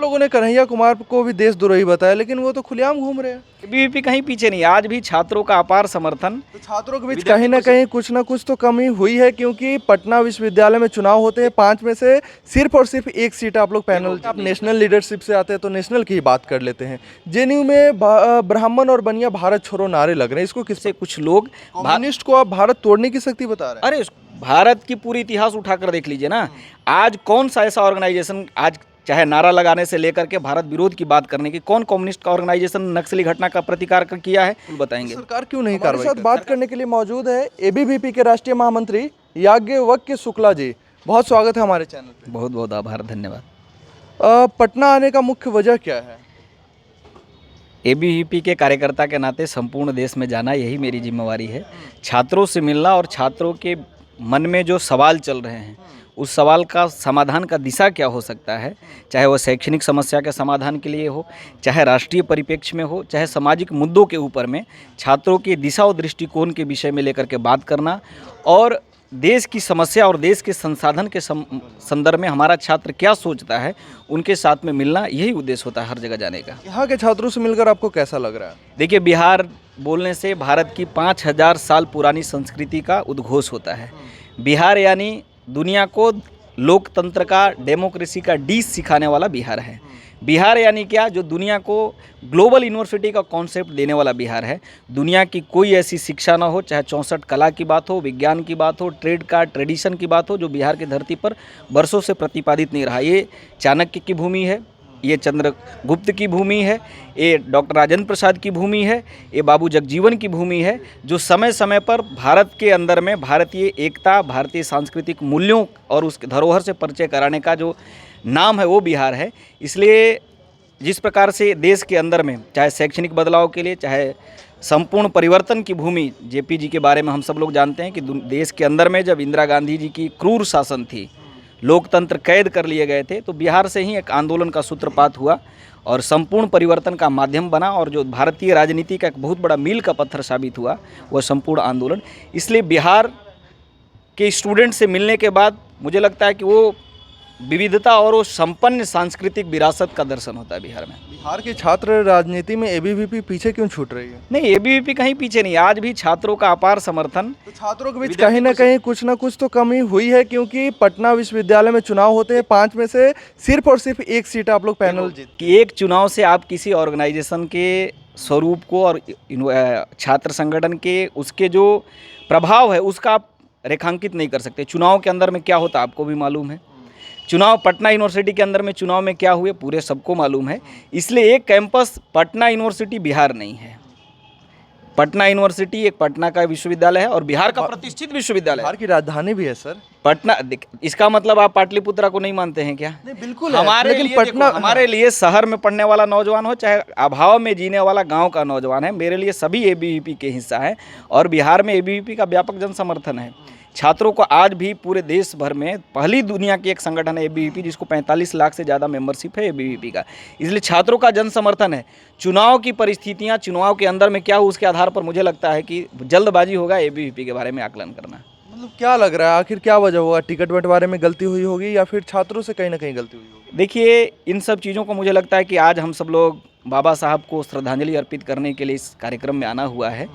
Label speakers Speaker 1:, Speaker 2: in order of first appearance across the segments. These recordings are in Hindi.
Speaker 1: आप लोगों ने कन्हैया कुमार को भी देशद्रोही बताया, लेकिन वो तो खुलेआम घूम रहे हैं।
Speaker 2: एबीवीपी कहीं पीछे नहीं, आज भी छात्रों का अपार समर्थन।
Speaker 1: तो छात्रों के बीच कहीं ना कहीं कुछ ना कुछ तो कमी हुई है, क्योंकि पटना विश्वविद्यालय में चुनाव होते हैं, 5 में से सिर्फ और सिर्फ एक सीट आप लोग पैनल, आप नेशनल लीडरशिप से आते हैं तो नेशनल की ही बात कर लेते हैं। जेएनयू में ब्राह्मण और बनिया भारत छोड़ो नारे लग रहे हैं, इसको किससे?
Speaker 2: कुछ लोग
Speaker 1: कम्युनिस्ट को आप भारत तोड़ने की शक्ति बता रहे हैं।
Speaker 2: अरे भारत की पूरी इतिहास उठाकर देख लीजिए ना, आज कौन सा ऐसा ऑर्गेनाइजेशन, आज चाहे नारा लगाने से लेकर के भारत विरोध की बात करने की, कौन कम्युनिस्ट का ऑर्गेनाइजेशन नक्सली घटना का प्रतिकार किया है, बताएंगे।
Speaker 1: सरकार क्यों नहीं कार्रवाई? हमारे साथ बात करने के लिए मौजूद है एबीवीपी के राष्ट्रीय महामंत्री याज्ञवल्क्य शुक्ला जी। बहुत स्वागत है हमारे चैनल पे।
Speaker 2: बहुत बहुत आभार, धन्यवाद।
Speaker 1: पटना आने का मुख्य वजह क्या है?
Speaker 2: एबीवीपी के कार्यकर्ता के नाते संपूर्ण देश में जाना यही मेरी जिम्मेवारी है। छात्रों से मिलना और छात्रों के मन में जो सवाल चल रहे हैं उस सवाल का समाधान का दिशा क्या हो सकता है, चाहे वह शैक्षणिक समस्या के समाधान के लिए हो, चाहे राष्ट्रीय परिप्रेक्ष्य में हो, चाहे सामाजिक मुद्दों के ऊपर में छात्रों की दिशा और दृष्टिकोण के विषय में लेकर के बात करना और देश की समस्या और देश के संसाधन के संदर्भ में हमारा छात्र क्या सोचता है उनके साथ में मिलना, यही उद्देश्य होता है हर जगह जाने का।
Speaker 1: यहाँ के छात्रों से मिलकर आपको कैसा लग रहा है?
Speaker 2: देखिए, बिहार बोलने से भारत की 5000 साल पुरानी संस्कृति का उद्घोष होता है। बिहार यानी दुनिया को लोकतंत्र का, डेमोक्रेसी का डिश सिखाने वाला बिहार है। बिहार यानी क्या, जो दुनिया को ग्लोबल यूनिवर्सिटी का कॉन्सेप्ट देने वाला बिहार है। दुनिया की कोई ऐसी शिक्षा ना हो, चाहे 64 कला की बात हो, विज्ञान की बात हो, ट्रेड का ट्रेडिशन की बात हो, जो बिहार की धरती पर वर्षों से प्रतिपादित नहीं रहा। ये चाणक्य की भूमि है, ये चंद्रगुप्त की भूमि है, ये डॉक्टर राजेंद्र प्रसाद की भूमि है, ये बाबू जगजीवन की भूमि है, जो समय समय पर भारत के अंदर में भारतीय एकता, भारतीय सांस्कृतिक मूल्यों और उसके धरोहर से परिचय कराने का जो नाम है वो बिहार है। इसलिए जिस प्रकार से देश के अंदर में चाहे शैक्षणिक बदलाव के लिए, चाहे संपूर्ण परिवर्तन की भूमि, जेपी जी के बारे में हम सब लोग जानते हैं कि देश के अंदर में जब इंदिरा गांधी जी की क्रूर शासन थी, लोकतंत्र कैद कर लिए गए थे, तो बिहार से ही एक आंदोलन का सूत्रपात हुआ और संपूर्ण परिवर्तन का माध्यम बना, और जो भारतीय राजनीति का एक बहुत बड़ा मील का पत्थर साबित हुआ वह संपूर्ण आंदोलन। इसलिए बिहार के स्टूडेंट से मिलने के बाद मुझे लगता है कि वो विविधता और वो संपन्न सांस्कृतिक विरासत का दर्शन होता है बिहार में।
Speaker 1: बिहार के छात्र राजनीति में एबीवीपी पीछे क्यों छूट रही है?
Speaker 2: नहीं, एबीवीपी कहीं पीछे नहीं, आज भी छात्रों का अपार समर्थन।
Speaker 1: तो छात्रों के बीच कहीं ना कहीं कुछ ना कुछ तो कमी हुई है, क्योंकि पटना विश्वविद्यालय में चुनाव होते हैं, 5 में से सिर्फ और सिर्फ एक सीट आप लोग पैनल जीत।
Speaker 2: कि एक चुनाव से आप किसी ऑर्गेनाइजेशन के स्वरूप को और छात्र संगठन के उसके जो प्रभाव है उसका आप रेखांकित नहीं कर सकते। चुनाव के अंदर में क्या होता है आपको भी मालूम है। चुनाव पटना यूनिवर्सिटी के अंदर में चुनाव में क्या हुए पूरे सबको मालूम है। इसलिए एक कैंपस पटना यूनिवर्सिटी बिहार नहीं है। पटना यूनिवर्सिटी एक पटना का विश्वविद्यालय है और बिहार का प्रतिष्ठित विश्वविद्यालय है।
Speaker 1: बिहार की राजधानी भी है सर
Speaker 2: पटना। इसका मतलब आप पाटलिपुत्रा को नहीं मानते हैं क्या?
Speaker 1: नहीं, बिल्कुल
Speaker 2: हमारे
Speaker 1: लेकिन
Speaker 2: लिए
Speaker 1: पटना,
Speaker 2: हमारे लिए शहर में पढ़ने वाला नौजवान हो चाहे अभाव में जीने वाला गांव का नौजवान है, मेरे लिए सभी एबीवीपी के हिस्सा है और बिहार में एबीवीपी का व्यापक जन समर्थन है। छात्रों को आज भी पूरे देश भर में पहली दुनिया की एक संगठन है एबीवीपी, जिसको 45 लाख से ज़्यादा मेंबरशिप है एबीवीपी का। इसलिए छात्रों का जन समर्थन है। चुनाव की परिस्थितियां, चुनाव के अंदर में क्या हो उसके आधार पर मुझे लगता है कि जल्दबाजी होगा एबीवीपी के बारे में आकलन करना।
Speaker 1: मतलब क्या लग रहा है आखिर क्या वजह होगा? टिकट बंटवारे में गलती हुई होगी या फिर छात्रों से कहीं ना कहीं गलती हुई होगी?
Speaker 2: देखिए, इन सब चीज़ों को मुझे लगता है कि आज हम सब लोग बाबा साहब को श्रद्धांजलि अर्पित करने के लिए इस कार्यक्रम में आना हुआ है।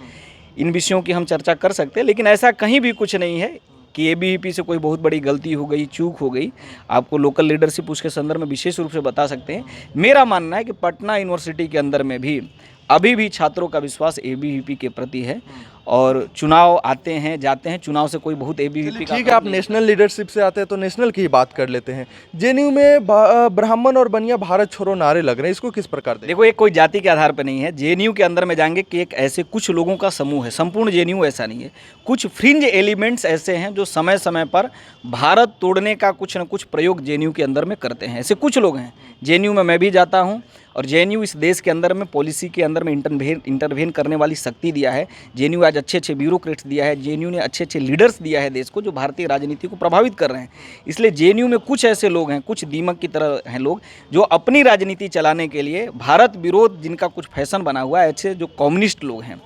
Speaker 2: इन विषयों की हम चर्चा कर सकते हैं, लेकिन ऐसा कहीं भी कुछ नहीं है कि एबीवीपी से कोई बहुत बड़ी गलती हो गई, चूक हो गई। आपको लोकल लीडरशिप उसके संदर्भ में विशेष रूप से बता सकते हैं। मेरा मानना है कि पटना यूनिवर्सिटी के अंदर में भी अभी भी छात्रों का विश्वास एबीवीपी के प्रति है और चुनाव आते हैं जाते हैं, चुनाव से कोई बहुत एबीवीपी का
Speaker 1: ठीक है, आप नेशनल लीडरशिप से आते हैं तो नेशनल की ही बात कर लेते हैं। जेएनयू में ब्राह्मण और बनिया भारत छोड़ो नारे लग रहे हैं, इसको किस प्रकार देखो?
Speaker 2: देखो, एक कोई जाति के आधार पर नहीं है। जेएनयू के अंदर में जाएंगे कि एक ऐसे कुछ लोगों का समूह है, संपूर्ण जेएनयू ऐसा नहीं है। कुछ फ्रिंज एलिमेंट्स ऐसे हैं जो समय समय पर भारत तोड़ने का कुछ न कुछ प्रयोग जेएनयू के अंदर में करते हैं। ऐसे कुछ लोग हैं। जेएनयू में मैं भी जाता हूँ और जेएनयू इस देश के अंदर में पॉलिसी के अंदर में इंटरवेन करने वाली शक्ति दिया है। जेएनयू आज अच्छे अच्छे ब्यूरोक्रेट्स दिया है। जेएनयू ने अच्छे अच्छे लीडर्स दिया है देश को, जो भारतीय राजनीति को प्रभावित कर रहे हैं। इसलिए जेएनयू में कुछ ऐसे लोग हैं, कुछ दीमक की तरह हैं लोग, जो अपनी राजनीति चलाने के लिए भारत विरोध जिनका कुछ फैशन बना हुआ है, ऐसे जो कम्युनिस्ट लोग हैं,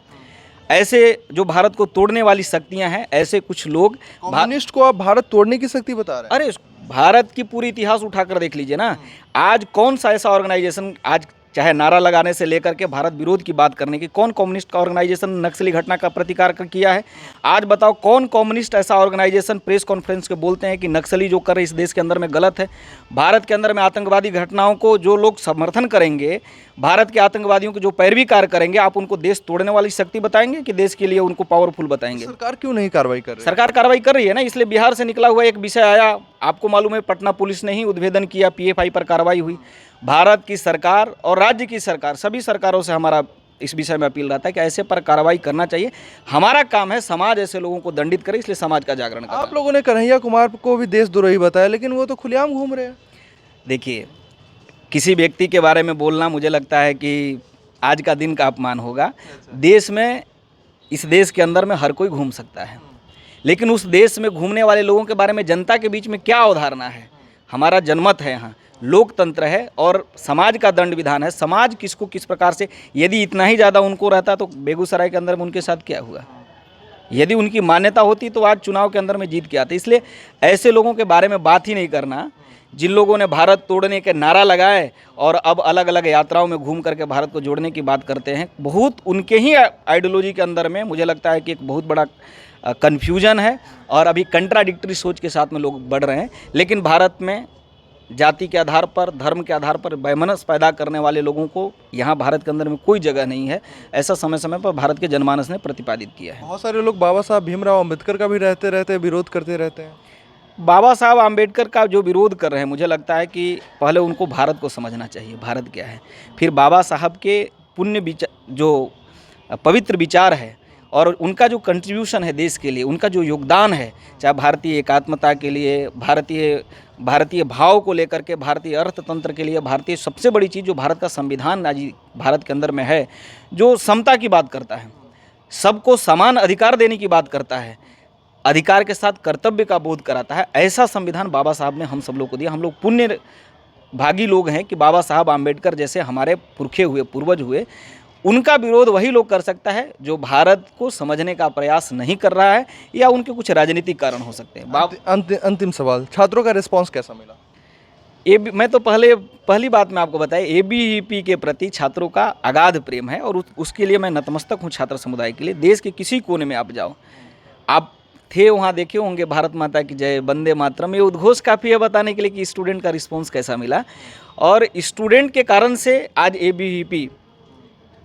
Speaker 2: ऐसे जो भारत को तोड़ने वाली शक्तियां हैं, ऐसे कुछ लोग।
Speaker 1: कम्युनिस्ट को आप भारत तोड़ने की शक्ति बता रहे हैं?
Speaker 2: अरे भारत की पूरी इतिहास उठाकर देख लीजिए ना, आज कौन सा ऐसा ऑर्गेनाइजेशन, आज चाहे नारा लगाने से लेकर के भारत विरोध की बात करने की, कौन कम्युनिस्ट का ऑर्गेनाइजेशन नक्सली घटना का प्रतिकार किया है? आज बताओ कौन कम्युनिस्ट ऐसा ऑर्गेनाइजेशन प्रेस कॉन्फ्रेंस के बोलते हैं कि नक्सली जो कर रहे इस देश के अंदर में गलत है? भारत के अंदर में आतंकवादी घटनाओं को जो लोग समर्थन करेंगे, भारत के आतंकवादियों को जो पैरवी कार्य करेंगे, आप उनको देश तोड़ने वाली शक्ति बताएंगे कि देश के लिए उनको पावरफुल बताएंगे?
Speaker 1: सरकार क्यों नहीं कार्रवाई कर रही है?
Speaker 2: सरकार कार्रवाई कर रही है ना, इसलिए बिहार से निकला हुआ एक विषय आया, आपको मालूम है, पटना पुलिस ने ही उद्भेदन किया, पीएफआई पर कार्रवाई हुई। भारत की सरकार और राज्य की सरकार, सभी सरकारों से हमारा इस विषय में अपील रहता है कि ऐसे पर कार्रवाई करना चाहिए। हमारा काम है समाज ऐसे लोगों को दंडित करे, इसलिए समाज का जागरण करना।
Speaker 1: आप लोगों ने कन्हैया कुमार को भी देशद्रोही बताया, लेकिन वो तो खुलेआम घूम रहे हैं।
Speaker 2: देखिए, किसी व्यक्ति के बारे में बोलना मुझे लगता है कि आज का दिन का अपमान होगा। देश में, इस देश के अंदर में हर कोई घूम सकता है, लेकिन उस देश में घूमने वाले लोगों के बारे में जनता के बीच में क्या अवधारणा है? हमारा जनमत है, यहाँ लोकतंत्र है और समाज का दंड विधान है। समाज किसको किस प्रकार से, यदि इतना ही ज़्यादा उनको रहता तो बेगूसराय के अंदर में उनके साथ क्या हुआ? यदि उनकी मान्यता होती तो आज चुनाव के अंदर में जीत के आते। इसलिए ऐसे लोगों के बारे में बात ही नहीं करना, जिन लोगों ने भारत तोड़ने के नारा लगाए और अब अलग अलग यात्राओं में घूम करके भारत को जोड़ने की बात करते हैं, बहुत उनके ही आइडियोलॉजी के अंदर में मुझे लगता है कि एक बहुत बड़ा कन्फ्यूजन है और अभी कंट्राडिक्टरी सोच के साथ में लोग बढ़ रहे हैं। लेकिन भारत में जाति के आधार पर, धर्म के आधार पर वैमनस्य पैदा करने वाले लोगों को यहाँ भारत के अंदर में कोई जगह नहीं है, ऐसा समय समय पर भारत के जनमानस ने प्रतिपादित किया है।
Speaker 1: बहुत सारे लोग बाबा साहब भीमराव अंबेडकर का भी रहते रहते विरोध करते रहते हैं।
Speaker 2: बाबा साहब आम्बेडकर का जो विरोध कर रहे हैं, मुझे लगता है कि पहले उनको भारत को समझना चाहिए, भारत क्या है, फिर बाबा साहब के पुण्य विचार, जो पवित्र विचार है और उनका जो कंट्रीब्यूशन है देश के लिए, उनका जो योगदान है, चाहे भारतीय एकात्मता के लिए, भारतीय भाव को लेकर के, भारतीय अर्थतंत्र के लिए, भारतीय सबसे बड़ी चीज़ जो भारत का संविधान आज भारत के अंदर में है, जो समता की बात करता है, सबको समान अधिकार देने की बात करता है, अधिकार के साथ कर्तव्य का बोध कराता है, ऐसा संविधान बाबा साहब ने हम सब लोग को दिया। हम लोग पुण्य भागी लोग हैं कि बाबा साहब आम्बेडकर जैसे हमारे पुरखे हुए, पूर्वज हुए। उनका विरोध वही लोग कर सकता है जो भारत को समझने का प्रयास नहीं कर रहा है या उनके कुछ राजनीतिक कारण हो सकते हैं।
Speaker 1: अंतिम सवाल, छात्रों का रिस्पांस कैसा मिला?
Speaker 2: मैं तो पहली बात मैं आपको बताया, एबीवीपी के प्रति छात्रों का अगाध प्रेम है और उसके लिए मैं नतमस्तक हूँ छात्र समुदाय के लिए। देश के किसी कोने में आप जाओ, आप थे वहाँ, देखे होंगे भारत माता की जय, वंदे मातरम, ये उद्घोष काफ़ी है बताने के लिए कि स्टूडेंट का रिस्पॉन्स कैसा मिला। और स्टूडेंट के कारण से आज एबीवीपी,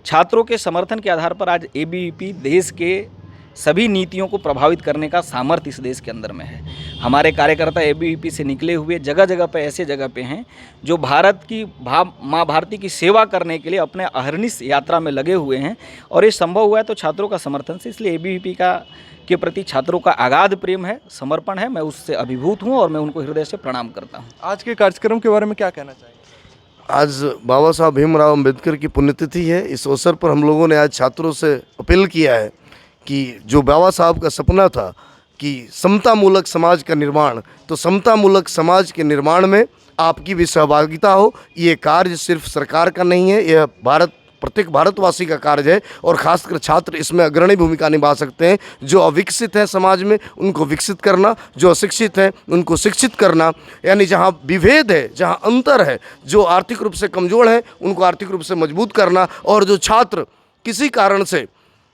Speaker 2: छात्रों के समर्थन के आधार पर आज एबीवीपी देश के सभी नीतियों को प्रभावित करने का सामर्थ्य इस देश के अंदर में है। हमारे कार्यकर्ता एबीवीपी से निकले हुए जगह जगह पे ऐसे जगह पे हैं जो भारत की माँ भारती की सेवा करने के लिए अपने अहर्निश यात्रा में लगे हुए हैं और ये संभव हुआ है तो छात्रों का समर्थन से। इसलिए एबीवीपी के प्रति छात्रों का अगाध प्रेम है, समर्पण है, मैं उससे अभिभूत हूँ और मैं उनको हृदय से प्रणाम करता हूँ।
Speaker 1: आज के कार्यक्रम के बारे में क्या कहना चाहिए?
Speaker 3: आज बाबा साहब भीमराव अंबेडकर की पुण्यतिथि है। इस अवसर पर हम लोगों ने आज छात्रों से अपील किया है कि जो बाबा साहब का सपना था कि समतामूलक समाज का निर्माण, तो समतामूलक समाज के निर्माण में आपकी भी सहभागिता हो। ये कार्य सिर्फ सरकार का नहीं है, यह प्रत्येक भारतवासी का कार्य है और खासकर छात्र इसमें अग्रणी भूमिका निभा सकते हैं। जो अविकसित है समाज में उनको विकसित करना, जो अशिक्षित हैं उनको शिक्षित करना, यानी जहाँ विभेद है, जहाँ अंतर है, जो आर्थिक रूप से कमज़ोर हैं उनको आर्थिक रूप से मजबूत करना, और जो छात्र किसी कारण से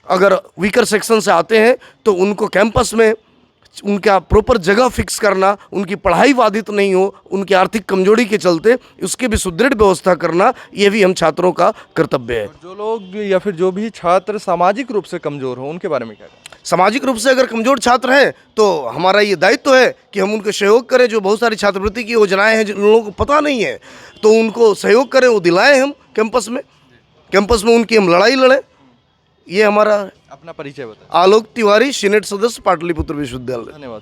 Speaker 3: अगर वीकर सेक्शन से आते हैं तो उनको कैंपस में उनका प्रॉपर जगह फिक्स करना, उनकी पढ़ाई बाधित नहीं हो, उनकी आर्थिक कमजोरी के चलते उसके भी सुदृढ़ व्यवस्था करना, ये भी हम छात्रों का कर्तव्य है।
Speaker 1: जो लोग या फिर जो भी छात्र सामाजिक रूप से कमजोर हो उनके बारे में क्या कहें?
Speaker 3: सामाजिक रूप से अगर कमजोर छात्र हैं तो हमारा ये दायित्व है कि हम उनको सहयोग करें। जो बहुत सारी छात्रवृत्ति की योजनाएं हैं जिन लोगों को पता नहीं है तो उनको सहयोग करें, वो दिलाएं हम कैंपस में उनकी हम लड़ाई लड़ें। ये हमारा
Speaker 1: अपना परिचय बताएं।
Speaker 3: आलोक तिवारी, सीनेट सदस्य, पाटलिपुत्र विश्वविद्यालय।
Speaker 1: धन्यवाद।